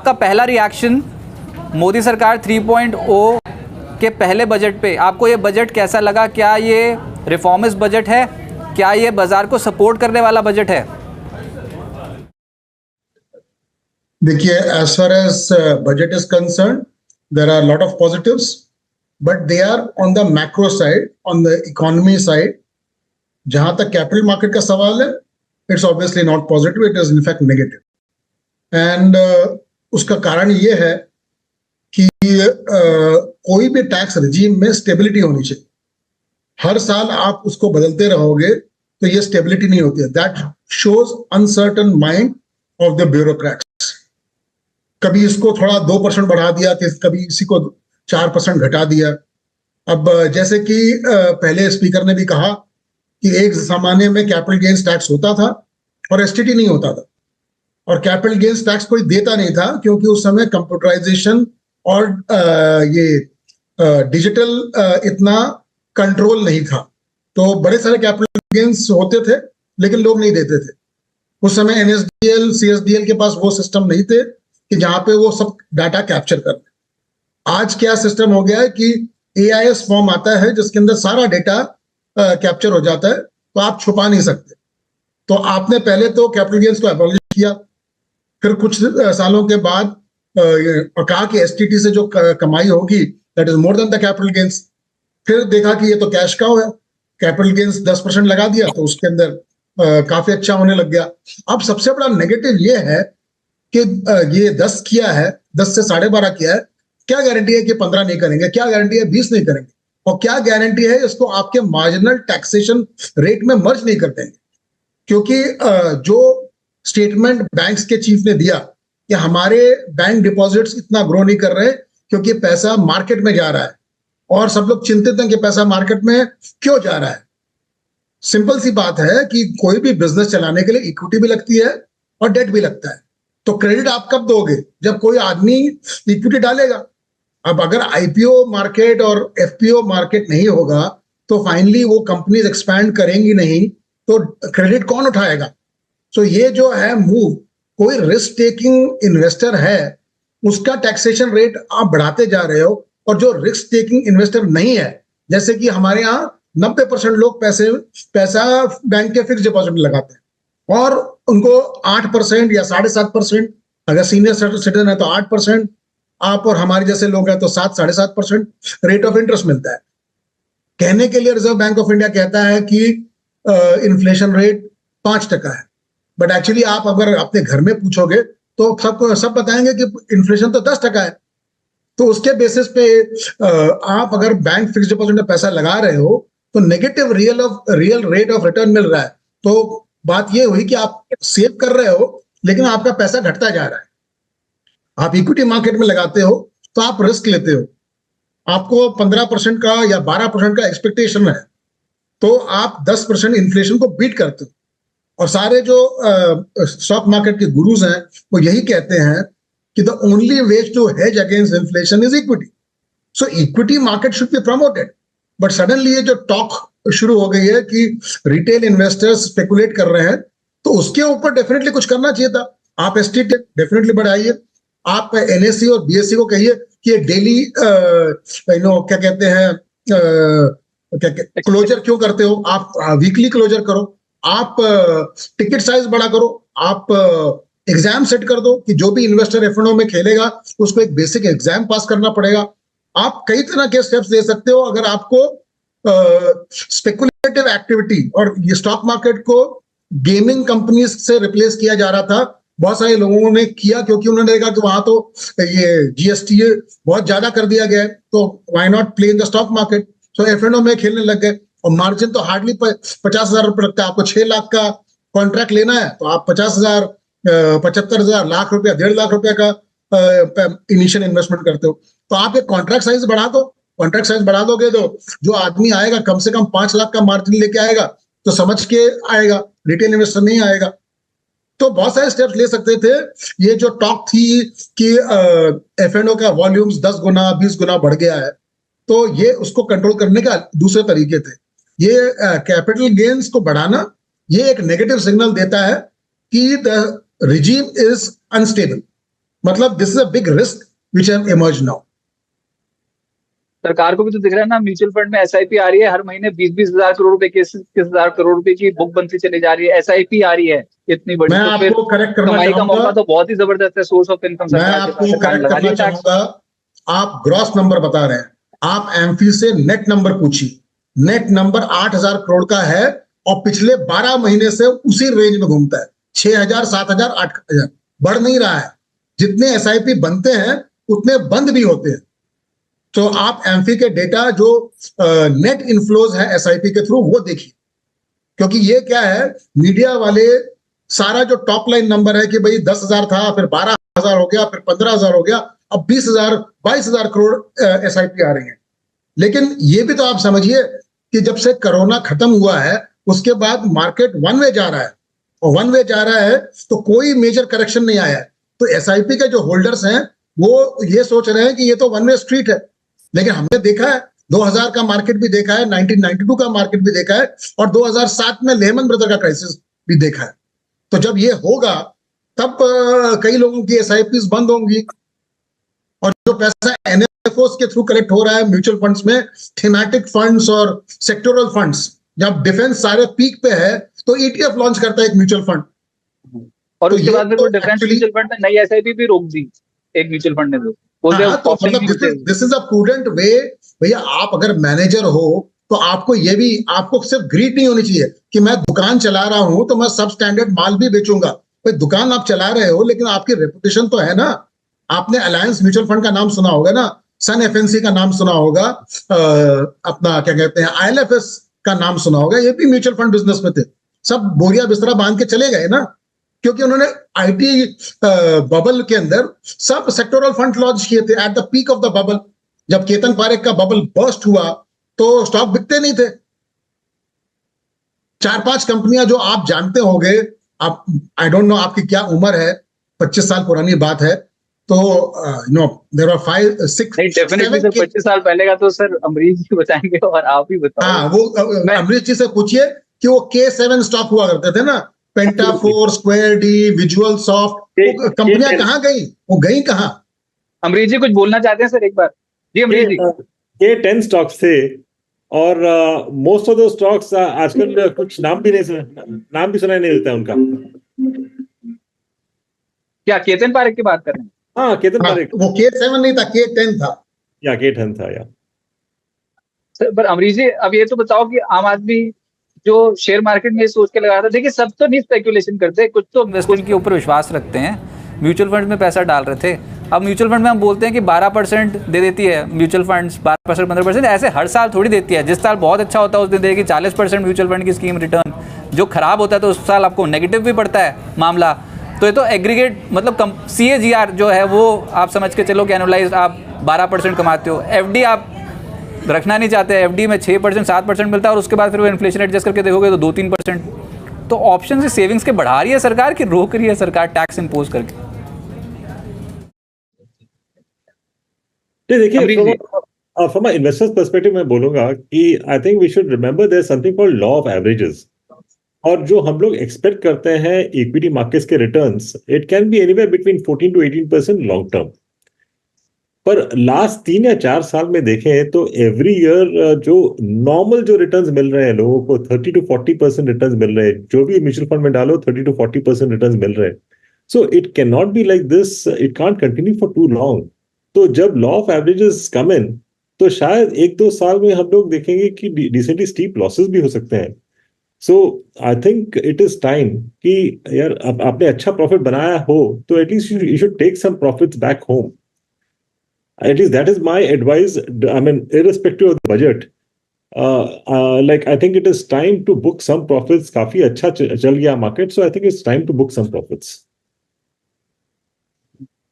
आपका पहला रिएक्शन मोदी सरकार 3.0 के पहले बजट पे, आपको ये बजट कैसा लगा? क्या ये रिफॉर्मिस्ट बजट है? क्या ये बाजार को सपोर्ट करने वाला बजट है? देखिए, as far as budget is concerned, there are a lot of positives, but they are on the macro side, on the economy side. जहां तक कैपिटल मार्केट का सवाल है, it's obviously not positive, it is in fact negative. And उसका कारण ये है कि कोई भी टैक्स रिजीम में स्टेबिलिटी होनी चाहिए. हर साल आप उसको बदलते रहोगे तो ये स्टेबिलिटी नहीं होती है. That shows uncertain mind of the bureaucrats. कभी इसको थोड़ा 2% बढ़ा दिया, कभी इसी को 4% घटा दिया. अब जैसे कि पहले स्पीकर ने भी कहा कि एक जमाने में कैपिटल गेन्स टैक्स होता था और एसटीटी नहीं होता था, और कैपिटल गेन्स टैक्स कोई देता नहीं था क्योंकि उस समय कंप्यूटराइजेशन और ये डिजिटल इतना कंट्रोल नहीं था. तो बड़े सारे कैपिटल गेन्स होते थे लेकिन लोग नहीं देते थे. उस समय एनएसडीएल, सीएसडीएल के पास वो सिस्टम नहीं थे कि जहां पे वो सब डाटा कैप्चर कर. आज क्या सिस्टम हो गया है कि एआईएस फॉर्म आता है जिसके अंदर सारा डेटा कैप्चर हो जाता है, तो आप छुपा नहीं सकते. तो आपने पहले तो कैपिटल गेन्स को एबॉलिश किया, फिर कुछ सालों के बाद कहा कि एसटीटी से जो कमाई होगी that is more than the capital gains. फिर देखा कि ये तो कैश काउ है, कैपिटल गेन्स 10% लगा दिया तो उसके अंदर काफी अच्छा होने लग गया. अब सबसे बड़ा नेगेटिव ये है कि ये 10 किया है, 10 से 12.5 किया है. क्या गारंटी है कि 15 नहीं करेंगे? क्या गारंटी है 20 नहीं करेंगे? और क्या गारंटी है इसको आपके मार्जिनल टैक्सेशन रेट में मर्ज नहीं कर देंगे? क्योंकि जो स्टेटमेंट बैंक्स के चीफ ने दिया कि हमारे बैंक डिपॉजिट्स इतना ग्रो नहीं कर रहे क्योंकि पैसा मार्केट में जा रहा है, और सब लोग चिंतित हैं कि पैसा मार्केट में क्यों जा रहा है. सिंपल सी बात है कि कोई भी बिजनेस चलाने के लिए इक्विटी भी लगती है और डेट भी लगता है. तो क्रेडिट आप कब दोगे? जब कोई आदमी इक्विटी डालेगा. अब अगर आईपीओ मार्केट और एफपीओ मार्केट नहीं होगा तो फाइनली वो कंपनीज एक्सपैंड करेंगी नहीं, तो क्रेडिट कौन उठाएगा? सो ये जो है मूव, कोई रिस्क टेकिंग इन्वेस्टर है उसका टैक्सेशन रेट आप बढ़ाते जा रहे हो, और जो रिस्क टेकिंग इन्वेस्टर नहीं है, जैसे कि हमारे यहाँ 90% लोग पैसा बैंक के फिक्स डिपॉजिट में लगाते हैं और उनको 8% या 7.5%, अगर सीनियर सिटीजन है तो 8%, आप और हमारे जैसे लोग हैं तो 7-7.5% रेट ऑफ इंटरेस्ट मिलता है. कहने के लिए रिजर्व बैंक ऑफ इंडिया कहता है कि इन्फ्लेशन रेट 5% है, बट एक्चुअली आप अगर अपने घर में पूछोगे तो सब बताएंगे कि इन्फ्लेशन तो 10% है. तो उसके बेसिस पे आप अगर बैंक फिक्स डिपॉजिट में पैसा लगा रहे हो तो negative real rate of return मिल रहा है. तो बात ये हुई कि आप सेव कर रहे हो लेकिन आपका पैसा घटता जा रहा है. आप इक्विटी मार्केट में लगाते हो तो आप रिस्क लेते हो, आपको 15% का या 12% का एक्सपेक्टेशन है, तो आप 10% इन्फ्लेशन को बीट करते हो. और सारे जो स्टॉक मार्केट के गुरुज हैं वो यही कहते हैं कि the only way to hedge against inflation is equity. So equity market should be promoted. But suddenly ये जो टॉक शुरू हो गई है कि रिटेल इन्वेस्टर्स स्पेकुलेट कर रहे हैं, तो उसके ऊपर डेफिनेटली कुछ करना चाहिए था. आप एसटीटी डेफिनेटली बढ़ाइए, आप एनएससी और बीएससी को कहिए कि डेली क्या कहते हैं क्लोजर क्यों करते हो, आप वीकली क्लोजर करो, आप टिकट साइज बड़ा करो, आप एग्जाम सेट कर दो कि जो भी इन्वेस्टर एफएनओ में खेलेगा उसको एक बेसिक एग्जाम पास करना पड़ेगा. आप कई तरह के स्टेप्स ले सकते हो. अगर आपको स्पेकुलेटिव एक्टिविटी, और ये स्टॉक मार्केट को गेमिंग कंपनीज से रिप्लेस किया जा रहा था, बहुत सारे लोगों ने किया क्योंकि उन्होंने देखा कि वहां तो ये जीएसटी बहुत ज्यादा कर दिया गया है, तो why not play in the stock market. So FNO में खेलने लग गए, और मार्जिन तो हार्डली 50,000 रुपए लगता है. आपको 6 लाख का कॉन्ट्रैक्ट लेना है तो आप 50,000, 75,000, लाख रुपया, 1.5 लाख रुपया का इनिशियल इन्वेस्टमेंट करते हो. तो आप एक कॉन्ट्रैक्ट साइज बढ़ा दो. कॉन्ट्रैक्ट साइज बढ़ा दोगे तो जो आदमी आएगा कम से कम 5 लाख का मार्जिन लेके आएगा, तो समझ के आएगा, रिटेल इन्वेस्टर नहीं आएगा. तो बहुत सारे स्टेप्स ले सकते थे. ये जो टॉक थी कि एफएनओ का वॉल्यूम्स 10 गुना 20 गुना बढ़ गया है, तो ये उसको कंट्रोल करने का दूसरे तरीके थे. ये कैपिटल गेन्स को बढ़ाना, ये एक नेगेटिव सिग्नल देता है कि द रिजीम इज अनस्टेबल. मतलब this is a big risk which have emerge now. सरकार को भी तो दिख रहा है ना, म्यूचुअल फंड में एसआईपी आ रही है, हर महीने 20-20 हजार करोड़ रुपए, 21-21 हजार करोड़ रुपए की बुक बनती चली जा रही है, एसआईपी आ रही है इतनी बड़ी, मैं तो फिर आपको करेक्ट करना कमाई का चाहूंगा, मौका तो बहुत ही जबरदस्त है, सोर्स ऑफ इनकम मैं सरकार के पास, आपको सरकार ने करेक्ट लगा करना दिया टैक्स। चाहूंगा। आप ग्रॉस नंबर बता रहे हैं, आप एमफी से नेट नंबर पूछिए, नेट नंबर 8,000 करोड़ का है और पिछले 12 महीने से उसी रेंज में घूमता है, 6,000, 7,000, 8,000, बढ़ नहीं रहा है। जितने एसआईपी बनते हैं उतने बंद भी होते हैं। तो आप एमफी के डेटा जो नेट इनफ्लोज है एसआईपी के थ्रू वो देखिए, क्योंकि ये क्या है, मीडिया वाले सारा जो टॉप लाइन नंबर है कि भाई 10,000 था, फिर 12,000 हो गया, फिर 15,000 हो गया, अब 20,000, 22,000 करोड़ एसआईपी आ रही है। लेकिन ये भी तो आप समझिए कि जब से कोरोना खत्म हुआ है उसके बाद मार्केट वन वे जा रहा है, और वन वे जा रहा है तो कोई मेजर करेक्शन नहीं आया है। तो एसआईपी के जो होल्डर्स हैं वो ये सोच रहे हैं कि ये तो वन वे स्ट्रीट है, लेकिन हमने देखा है 2000 का मार्केट भी देखा है, 1992 का मार्केट भी देखा है, और 2007 में लेमन ब्रदर का क्राइसिस भी देखा है। तो जब ये होगा तब कई लोगों की एसआईपी बंद होंगी, और जो पैसा एनएफओस के थ्रू कलेक्ट हो रहा है म्यूचुअल फंड्स में, थीमेटिक फंड्स और सेक्टोरल फंड्स, जब डिफेंस सारे पीक पे है तो ईटीएफ लॉन्च करता है एक म्यूचुअल फंड, और तो उसके बाद फिर वो डिफेंस actually- म्यूचुअल फंड में नई एसआईपी भी रोक दी एक म्यूचुअल फंड ने, तो बोलते हैं तो ऑप्शन मतलब नहीं दिस इज अ प्रूडेंट वे। भैया आप अगर मैनेजर हो तो आपको ये भी, आपको सिर्फ ग्रीड नहीं होनी चाहिए कि मैं दुकान चला रहा हूं तो मैं सब स्टैंडर्ड माल भी बेचूंगा। भाई दुकान आप चला रहे हो लेकिन आपकी रेपुटेशन तो है ना। आपने अलायंस म्यूचुअल फंड का नाम सुना होगा ना, सन एफएनसी का नाम सुना होगा, अपना क्या कहते हैं आईएलएफएस का नाम सुना होगा, ये भी म्यूचुअल फंड बिजनेस में थे, सब बोरिया बिस्तरा बांध के चले गए ना, क्योंकि उन्होंने आईटी बबल के अंदर सब सेक्टोरल फंड लॉन्च किए थे at the peak of the bubble. जब केतन पारेख का बबल बर्स्ट हुआ तो स्टॉक बिकते नहीं थे। 4-5 कंपनियां जो आप जानते होंगे, आप, आई डोंट नो आपकी क्या उम्र है, 25 साल पुरानी बात है, तो नो देयर आर 5-6 नहीं, डेफिनेटली सर 25 साल पहले का तो सर अमरीश जी बताएंगे और आप ही बताओ। हाँ, वो अमरीश जी से पूछिए कि वो K7 स्टॉक हुआ करते थे ना, पेंटाफोर, स्क्वायर डी, विजुअल सॉफ्ट, वो कंपनियां कहाँ गई, वो गई कहाँ? अमरीश जी कुछ बोलना चाहते हैं सर एक बार? जी अमरीश जी। ये 10 स्टॉक्स थे और मोस्ट ऑफ द स्टॉक्स आजकल कुछ नाम भी सुनाई नहीं देता उनका। क्या केतन पारेख की बात कर रहे हैं? हाँ, केतन पारेख। वो K7 नहीं था, K10 था। या K10 था या। सर पर अमरीश जी अब ये तो बताओ कि आम आदमी जो शेयर मार्केट में सोच के लगा था, देखिए सब तो नहीं स्पेकुलेशन करते, कुछ तो इन्वेस्टमेंट के ऊपर विश्वास रखते हैं, म्यूचुअल फंड में पैसा डाल रहे थे। अब म्यूचुअल फंड में हम बोलते हैं कि 12% दे देती है म्यूचुअल फंड्स, 12% 15%, ऐसे हर साल थोड़ी देती है। जिस साल बहुत अच्छा होता है उस दिन देगी 40% म्यूचुअल फंड की स्कीम रिटर्न, जो खराब होता है तो उस साल आपको नेगेटिव भी पड़ता है मामला। तो ये तो एग्रीगेट मतलब CAGR जो है वो आप समझ के चलो कि एनुअलाइज आप 12% कमाते हो। एफडी आप रखना नहीं चाहते, एफडी में 6% 7% मिलता है, और उसके बाद फिर वो इन्फ्लेशन एडजस्ट करके देखोगे तो 2-3%। तो ऑप्शन से सेविंग्स के बढ़ा रही है सरकार कि रोक रही है सरकार टैक्स इंपोज करके? देखिए फ्रॉम अ इन्वेस्टर्स पर्सपेक्टिव मैं बोलूंगा कि I think we should remember there something called law of averages. और जो हम लोग एक्सपेक्ट करते हैं इक्विटी मार्केट्स के returns, it can be anywhere between 14 to 18% long term. पर लास्ट 3 या 4 साल में देखें तो एवरी ईयर जो नॉर्मल जो रिटर्न्स मिल रहे हैं लोगों को 30 to 40% रिटर्न्स मिल रहे हैं। जो भी म्यूचुअल फंड में डालो 30 to 40% रिटर्न्स मिल रहे हैं। So it can not be like this, it can't continue for too long. तो जब law of averages come in तो शायद 1-2 साल में हम लोग देखेंगे कि डिसेंटली स्टीप लॉसेस भी हो सकते हैं। So I think it is time कि यार आपने अच्छा प्रॉफिट बनाया हो तो at least you should take some profits back home. At least that is my advice. I mean, irrespective of the budget, like I think it is time to book some profits. काफी अच्छा चल गया market, so I think it's time to book some profits.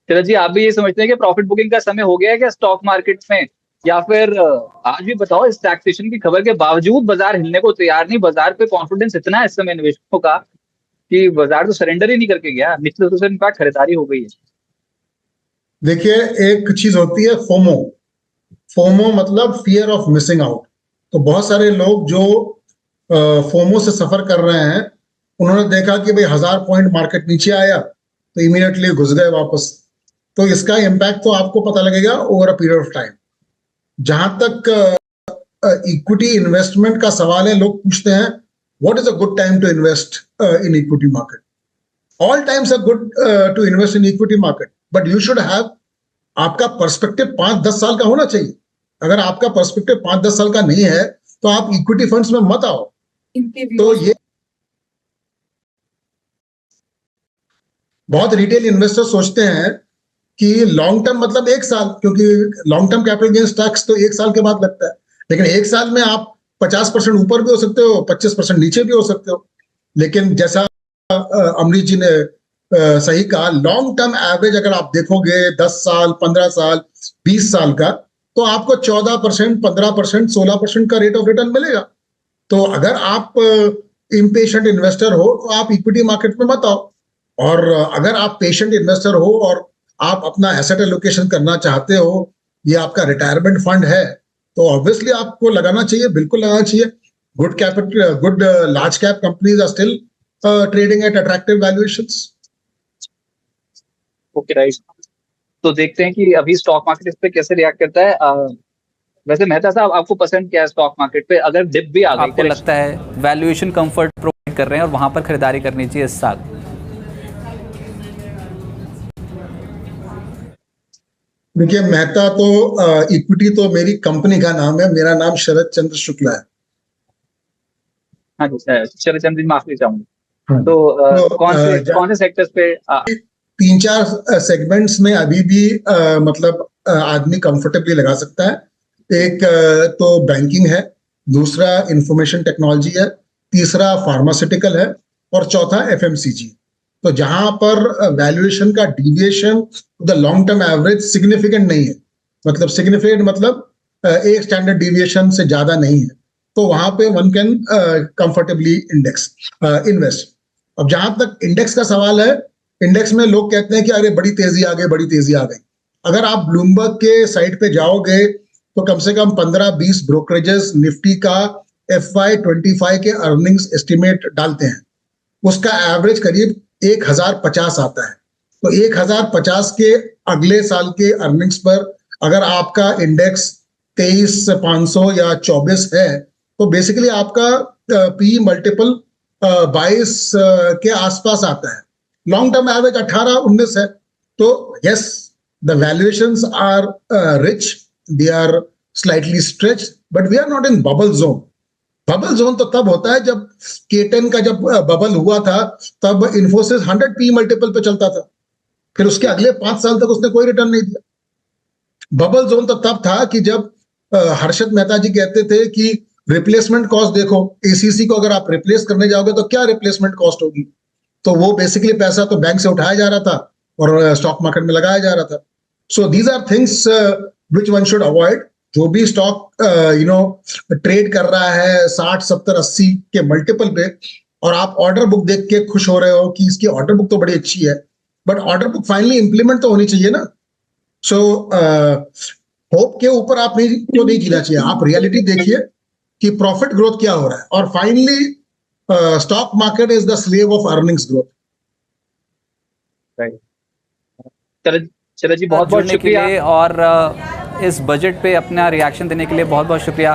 चलो जी, आप भी ये समझते हैं कि प्रॉफिट बुकिंग का समय हो गया है क्या स्टॉक मार्केट में, या फिर आज भी बताओ इस टैक्सेशन की खबर के बावजूद बाजार हिलने को तैयार नहीं? बाजार पे कॉन्फिडेंस इतना है इस समय निवेशकों का कि बाजार तो सरेंडर ही नहीं करके गया, निचले तो इनफैक्ट खरीदारी हो गई है। देखिए, एक चीज होती है फोमो। फोमो मतलब फियर ऑफ मिसिंग आउट। तो बहुत सारे लोग जो फोमो से सफर कर रहे हैं, उन्होंने देखा कि भाई 1000 पॉइंट मार्केट नीचे आया तो इमीडिएटली घुस गए वापस। तो इसका इम्पैक्ट तो आपको पता लगेगा over a period of time. जहां तक इक्विटी इन्वेस्टमेंट का सवाल है, लोग पूछते हैं what is a good time to invest in equity market. All times are good to invest in equity market, but you should have, आपका पर्सपेक्टिव 5-10 साल का होना चाहिए। अगर आपका पर्सपेक्टिव 5-10 साल का नहीं है तो आप इक्विटी फंड्स में मत आओ। तो ये बहुत रिटेल इन्वेस्टर सोचते हैं कि लॉन्ग टर्म मतलब 1 साल, क्योंकि long term capital gains tax तो 1 साल के बाद लगता है, लेकिन 1 साल में आप 50% ऊपर भी हो सकते हो, 25% नीचे भी हो सकते हो। लेकिन जैसा अमरीश जी ने सही कहा, लॉन्ग टर्म एवरेज अगर आप देखोगे 10 साल, 15 साल, 20 साल का, तो आपको 14%, 15%, 16% का रेट ऑफ रिटर्न मिलेगा। तो अगर आप इम्पेशेंट इन्वेस्टर हो तो आप इक्विटी मार्केट में मत आओ, और अगर आप पेशेंट इन्वेस्टर हो और आप अपना एसेट एलोकेशन करना चाहते हो, ये आपका रिटायरमेंट फंड है, तो ऑब्वियसली आपको लगाना चाहिए, बिल्कुल लगाना चाहिए। Good capital, good large cap companies are still trading at attractive valuations. Okay, right. तो देखते हैं कि अभी स्टॉक मार्केट इस पे कैसे रिएक्ट करता है। वैसे मेहता साहब, आपको पसंद क्या है स्टॉक मार्केट पे? अगर डिप भी आ गई, आपको लगता है वैल्यूएशन कंफर्ट प्रोवाइड कर रहे हैं और वहां पर खरीदारी करनी चाहिए इस साल? देखिए, मेहता तो इक्विटी तो मेरी कंपनी का नाम है, मेरा नाम शरद चंद्र शुक्ला है। हाँ जी, शरद चंद्र जी, माफी चाहूंगा। हाँ। तो कौन से सेक्टर्स पे 3-4 सेगमेंट्स में अभी भी मतलब आदमी कंफर्टेबली लगा सकता है। एक तो बैंकिंग है, दूसरा इंफॉर्मेशन टेक्नोलॉजी है, तीसरा फार्मास्यूटिकल है, और चौथा एफएमसीजी। तो जहां पर वैल्यूएशन का deviation the long term average significant नहीं है, मतलब सिग्निफिकेंट मतलब एक स्टैंडर्ड डिविएशन से ज्यादा नहीं है, तो वहां पे वन कैन कंफर्टेबली इन्वेस्ट। अब जहां तक इंडेक्स का सवाल है, इंडेक्स में लोग कहते हैं कि अरे बड़ी तेजी आ गई, बड़ी तेजी आ गई। अगर आप ब्लूमबर्ग के साइट पे जाओगे तो कम से कम 15-20 ब्रोकरेजेस निफ्टी का FY25 के अर्निंग्स एस्टिमेट डालते हैं। उसका एवरेज करीब 1050 आता है। तो 1050 के अगले साल के अर्निंग्स पर अगर आपका इंडेक्स 23,500 या 24 है, तो बेसिकली आपका पी मल्टीपल 22 के आसपास आता है। लॉन्ग टर्म एवरेज 18-19 है। तो yes, the valuations are rich, they are slightly stretched, but we are not in bubble zone. Bubble zone तो तब होता है जब K10 का जब बबल हुआ था, तब इन्फोसिस 100 पी मल्टीपल पे चलता था, फिर उसके अगले 5 साल तक उसने कोई रिटर्न नहीं दिया। बबल जोन तो तब था कि जब हर्षद मेहता जी कहते थे कि रिप्लेसमेंट कॉस्ट देखो, ACC को अगर आप रिप्लेस करने जाओगे तो क्या रिप्लेसमेंट कॉस्ट होगी, तो वो बेसिकली पैसा तो बैंक से उठाया जा रहा था और स्टॉक मार्केट में लगाया जा रहा था। So these are things which one should avoid. जो भी स्टॉक ट्रेड कर रहा है 60, 70, 80 के मल्टीपल पे, और आप ऑर्डर बुक देख के खुश हो रहे हो कि इसकी ऑर्डर बुक तो बड़ी अच्छी है, but order book finally implement तो होनी चाहिए ना। सो होप के ऊपर आप नहीं जीना चाहिए, आप रियलिटी देखिए कि प्रॉफिट ग्रोथ क्या हो रहा है, और finally stock market is the slave of earnings growth. चलो जी, बहुत बहुत जुड़ने के शुक्रिया। लिए और इस बजट पे अपना रिएक्शन देने के लिए बहुत बहुत शुक्रिया।